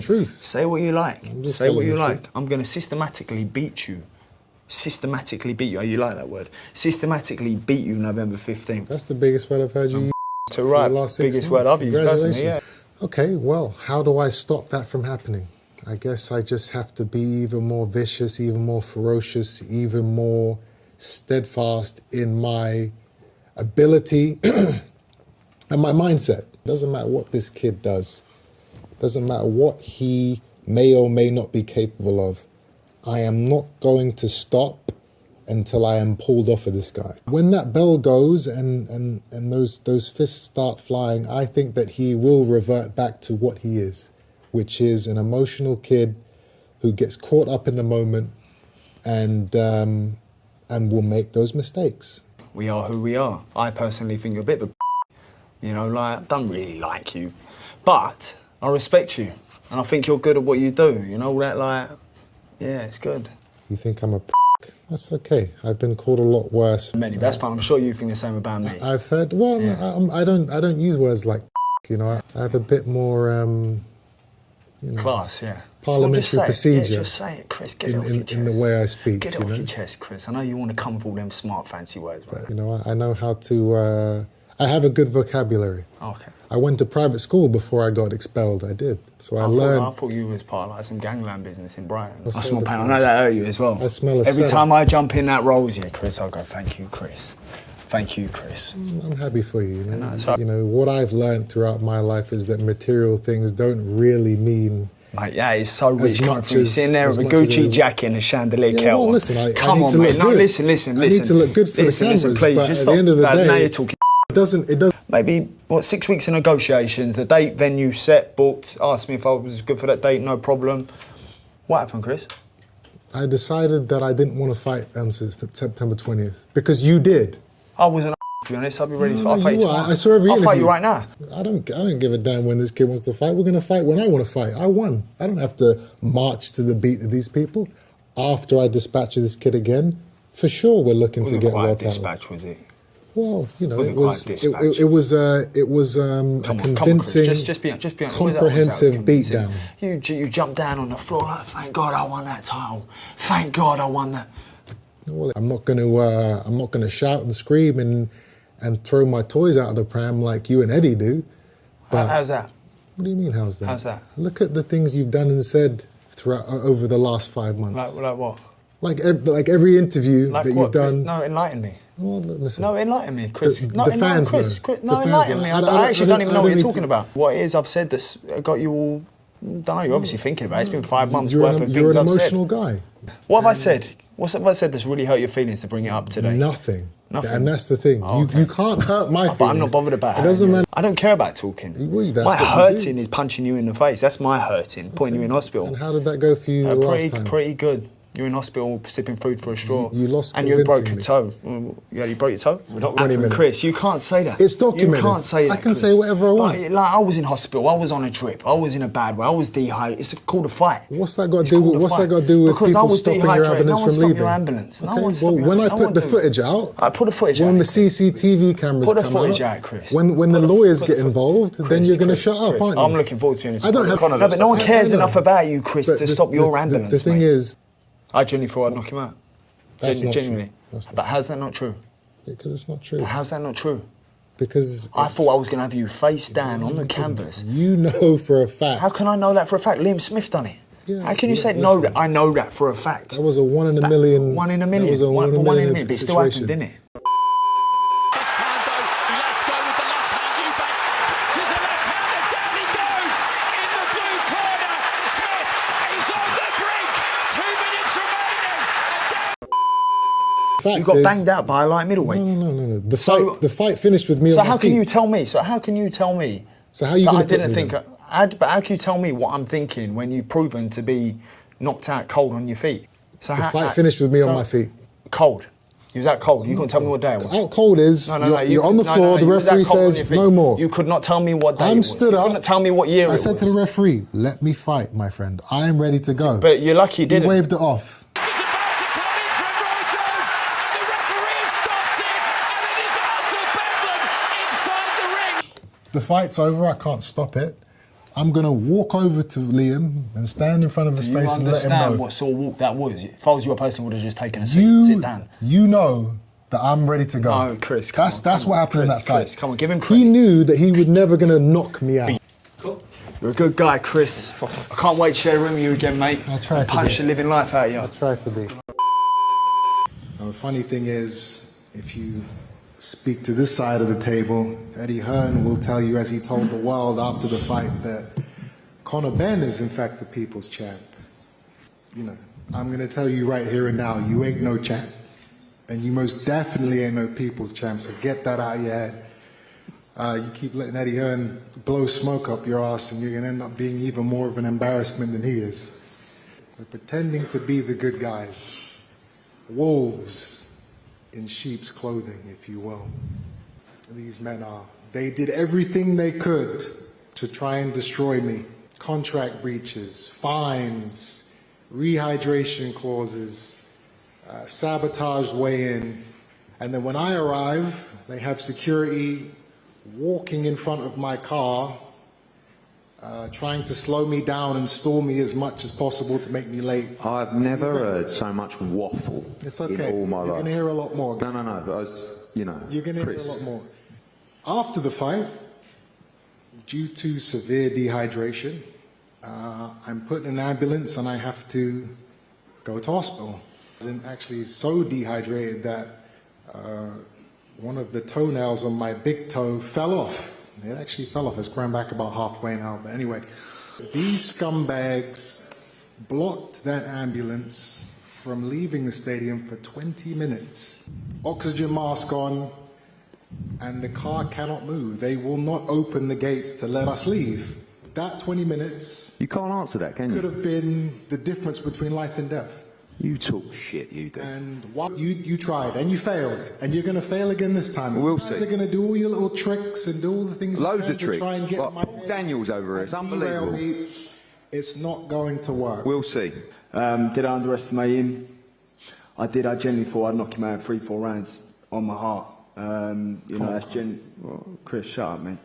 Truth. Say what you like. Say what you like. Truth. I'm going to systematically beat you. Systematically beat you. Oh, you like that word? Systematically beat you November 15th. That's the biggest word I've heard you use. To right, biggest word I've used personally, yeah. Okay, well, how do I stop that from happening? I guess I just have to be even more vicious, even more ferocious, even more steadfast in my ability and my mindset. Doesn't matter what this kid does. Doesn't matter what he may or may not be capable of. I am not going to stop until I am pulled off of this guy. When that bell goes and those fists start flying, I think that he will revert back to what he is, which is an emotional kid who gets caught up in the moment and will make those mistakes. We are who we are. I personally think you're a bit of a you know, like, I don't really like you, but I respect you, and I think you're good at what you do, you know, that, like, yeah, it's good. You think I'm a That's okay. I've been called a lot worse. Many, that's fine. I'm sure you think the same about me. I've heard, well, yeah. I don't use words like you know, I have a bit more, you know, class, yeah. Parliamentary procedure. Yeah, just say it, Chris. Get it off your chest. In the way I speak. Get it off your chest, Chris. I know you want to come with all them smart, fancy words, right? But, you know, I know how to, I have a good vocabulary. Okay. I went to private school before I got expelled. I did. So I learned. I thought you was part of like some gangland business in Brighton. I smell pain. I know that hurt you as well. I smell a Every time I jump in that roles, yeah, Chris, I'll go, thank you, Chris. Thank you, Chris. I'm happy for you. You know, what I've learned throughout my life is that material things don't really mean. Mate, yeah, it's so rich coming from you sitting there with a Gucci jacket and a chandelier kettle. Well, listen, come on, mate. No, listen. I need to look good for the cameras, listen, please. But Just at stop. the end of the day, now you're talking. It doesn't. Maybe, 6 weeks of negotiations, the date, venue, set, booked, asked me if I was good for that date, no problem. What happened, Chris? I decided that I didn't want to fight on September 20th because you did. I wasn't, to be honest. I'll be ready to fight. I'll fight you tomorrow. I saw every interview. I'll fight you right now. I don't give a damn when this kid wants to fight. We're going to fight when I want to fight. I won. I don't have to march to the beat of these people. After I dispatch this kid again, for sure we're looking to get well. Dispatch, was it? Well, you know, it was a convincing, just be honest. Comprehensive beatdown. You jumped down on the floor like, thank God I won that title. Thank God I won that. Well, I'm not going to shout and scream and throw my toys out of the pram like you and Eddie do. But how's that? What do you mean, how's that? How's that? Look at the things you've done and said throughout over the last 5 months. Like what? Like every interview that you've done. No, enlighten me. Well, listen. No, enlighten me, Chris. Chris, enlighten me. I actually don't even know what you're talking about. What it is I've said that's got you all... I don't know, you're obviously thinking about it. It's been 5 months worth of things I've said. You're an emotional guy. What have I said? What have I said that's really hurt your feelings to bring it up today? Nothing. And that's the thing. Oh, okay. You can't hurt my feelings. But I'm not bothered about it. It doesn't matter. I don't care about talking. My hurting is punching you in the face. That's my hurting, putting you in hospital. And how did that go for you last time? Pretty good. You're in hospital sipping food for a straw. You lost and you broke your toe. Yeah, you broke your toe? We're not 20 minutes. Chris, you can't say that. It's documented. You can't say that, I can say whatever I want. But, like, I was in hospital. I was on a drip. I was in a bad way. I was dehydrated. It's called a fight. What's that got to do with people stopping your ambulance from leaving? Your ambulance. Okay, well, when I put the footage out, I put the footage out. When the CCTV cameras come out, put the footage out, Chris. When the lawyers get involved, then you're going to shut up, aren't you? I'm looking forward to it. I don't have. No, but no one cares enough about you, Chris, to stop your ambulance. The thing is, I genuinely thought I'd knock him out. Genuinely. But how's that not true? Because it's not true. But how's that not true? Because I thought I was going to have you face down on the canvas. You know for a fact. How can I know that for a fact? Liam Smith done it. Yeah, how can you say no? I know that for a fact. That was a 1 in a million. 1 in a million. That was a 1 in a million. But it still happened, didn't it? You got banged out by a light middleweight. No. The fight finished with me on my feet. So how can you tell me? So how can you tell me? So how are you going to But how can you tell me what I'm thinking when you've proven to be knocked out cold on your feet? So the fight finished with me on my feet. Cold. You was out cold. You couldn't tell me what day it was. Out cold is you're on the floor. The referee says no more. You could not tell me what day it was. I'm stood up. You couldn't tell me what year it was. I said to the referee, "Let me fight, my friend. I am ready to go." But you're lucky you didn't. He waved it off. The fight's over. I can't stop it. I'm going to walk over to Liam and stand in front of his face and let him know. You understand what sort of walk that was? If I was your person, would have just taken a seat, sit down. You know that I'm ready to go. Oh, Chris, come on, That's what happened in that fight. Chris, come on, give him credit. He knew that he was never going to knock me out. Cool. You're a good guy, Chris. I can't wait to share a room with you again, mate. I tried to punch the living life out of you. I tried to be. Now, the funny thing is, if you speak to this side of the table, Eddie Hearn will tell you, as he told the world after the fight, that Conor Benn is in fact the people's champ. You know, I'm going to tell you right here and now, you ain't no champ. And you most definitely ain't no people's champ, so get that out of your head. You keep letting Eddie Hearn blow smoke up your ass and you're going to end up being even more of an embarrassment than he is. They're pretending to be the good guys. Wolves in sheep's clothing, if you will. These men are. They did everything they could to try and destroy me. Contract breaches, fines, rehydration clauses, sabotage weigh-in. And then when I arrive, they have security walking in front of my car, trying to slow me down and stall me as much as possible to make me late. I've never heard so much waffle it's okay. in all my life. You're going to hear a lot more. No, but I was, you know, you're going to hear a lot more. After the fight, due to severe dehydration, I'm put in an ambulance and I have to go to hospital. I'm actually so dehydrated that one of the toenails on my big toe fell off. It actually fell off. It's grown back about halfway now. But anyway, these scumbags blocked that ambulance from leaving the stadium for 20 minutes. Oxygen mask on, and the car cannot move. They will not open the gates to let us leave. That 20 minutes... You can't answer that, can you? ...could have been the difference between life and death. You talk shit, you do. And you tried, and you failed, and you're going to fail again this time. We'll see. You guys are going to do all your little tricks and do all the things Loads you of can tricks. to try and get my Paul Daniels over here. It's unbelievable. Me. It's not going to work. We'll see. Did I underestimate him? I did. I genuinely thought I'd knock him out 3-4 rounds on my heart. You know, that's Chris, shut up, mate.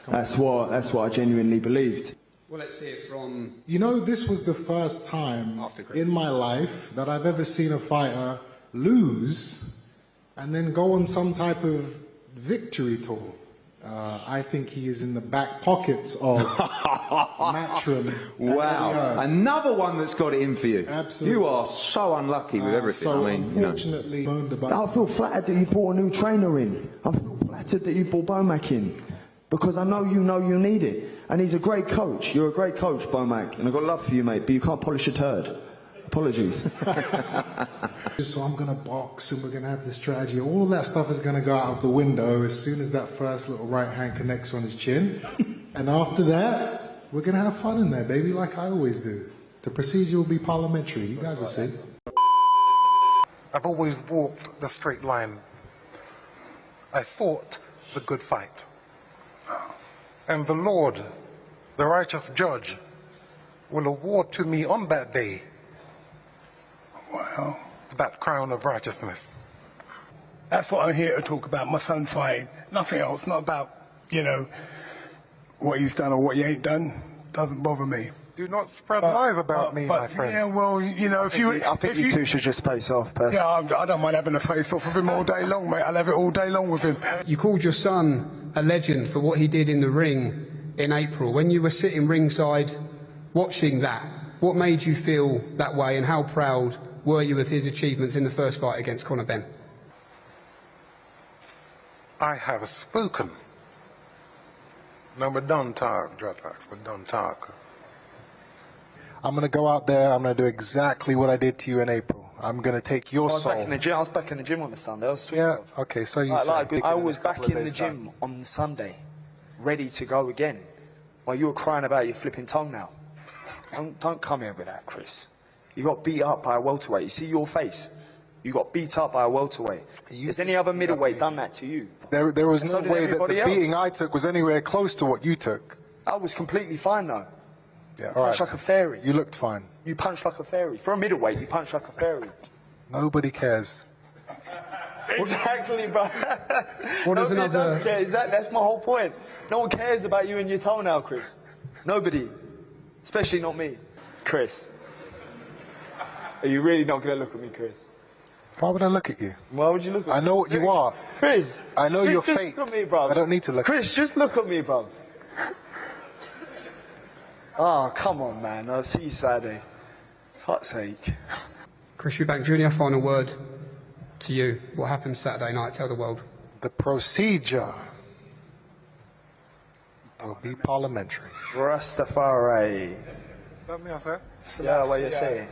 That's what I genuinely believed. Well, let's hear from... You know, this was the first time in my life that I've ever seen a fighter lose and then go on some type of victory tour. I think he is in the back pockets of Matchroom. Wow. Another one that's got it in for you. Absolutely. You are so unlucky with everything. So I mean, unfortunately, I feel flattered that you brought a new trainer in. I feel flattered that you brought Bomac in. Because I know you need it. And he's a great coach. You're a great coach, Bomac. And I've got love for you, mate, but you can't polish a turd. Apologies. So I'm going to box and we're going to have this strategy. All of that stuff is going to go out of the window as soon as that first little right hand connects on his chin. And after that, we're going to have fun in there, baby, like I always do. The procedure will be parliamentary. You guys will see. I've always walked the straight line. I fought the good fight. And the Lord, the righteous judge, will award to me on that day, well, that crown of righteousness. That's what I'm here to talk about, my son fighting. Nothing else, not about, you know, what he's done or what he ain't done. Doesn't bother me. Do not spread lies about me, my friend. Yeah, well, you know, I think you two should just face off, personally. Yeah, I don't mind having a face off with him all day long, mate. I'll have it all day long with him. You called your son a legend for what he did in the ring in April. When you were sitting ringside watching that, what made you feel that way and how proud were you of his achievements in the first fight against Conor Benn? I have spoken. No, but don't talk, dreadlocks, but don't talk. I'm going to go out there, I'm going to do exactly what I did to you in April. I'm going to take your soul. I was back in the gym on the Sunday. I was sweet. Yeah, okay, so you say. I was back in the gym on Sunday, ready to go again, while you were crying about your flipping tongue now. Don't come here with that, Chris. You got beat up by a welterweight. You see your face. You got beat up by a welterweight. Has any other middleweight done that to you? There was no way that the beating I took was anywhere close to what you took. I was completely fine, though. Yeah, all right. Punched like a fairy. You looked fine. You punched like a fairy. For a middleweight, you punched like a fairy. Nobody cares. Exactly, bro. What is another... Exactly, that's my whole point. No one cares about you and your toenail, Chris. Nobody. Especially not me. Chris. Are you really not going to look at me, Chris? Why would I look at you? Why would you look at me? I know what you are. Chris! I know Chris, your just fate. Look at me, bruv. I don't need to look. Chris, just look at me, bruv. Oh, come on, man. I'll see you Saturday. Fuck's sake. Chris Eubank Jr, final word to you. What happened Saturday night? Tell the world. The procedure will be parliamentary. Rastafari. Let me answer. Yeah, what you say?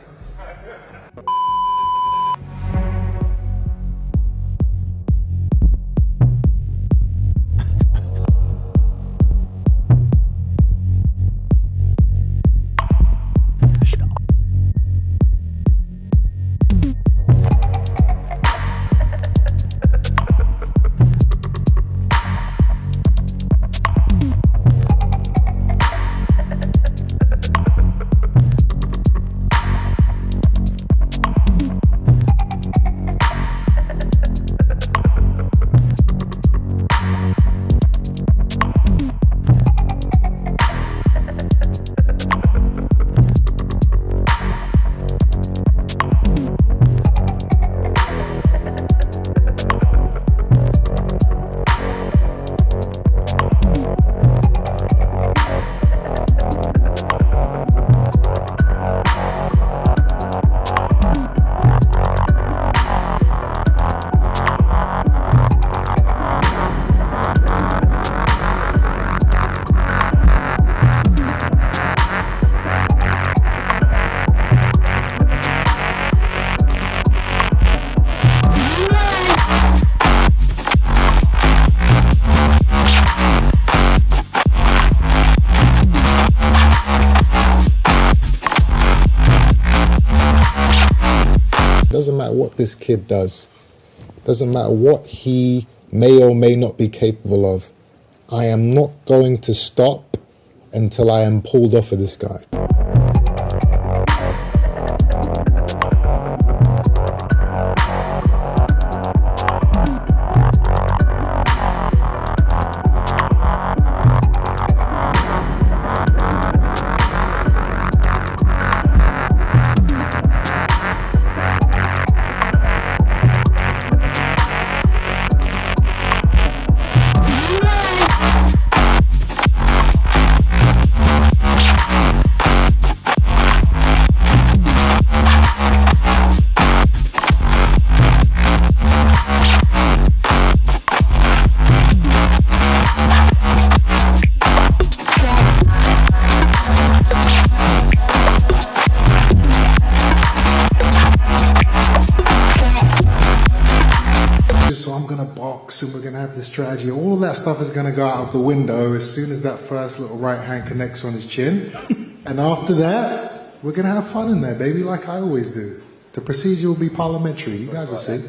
Doesn't matter what this kid does. Doesn't matter what he may or may not be capable of. I am not going to stop until I am pulled off of this guy. So I'm going to box and we're going to have this strategy. All of that stuff is going to go out of the window as soon as that first little right hand connects on his chin. And after that, we're going to have fun in there, baby, like I always do. The procedure will be parliamentary. You guys will see.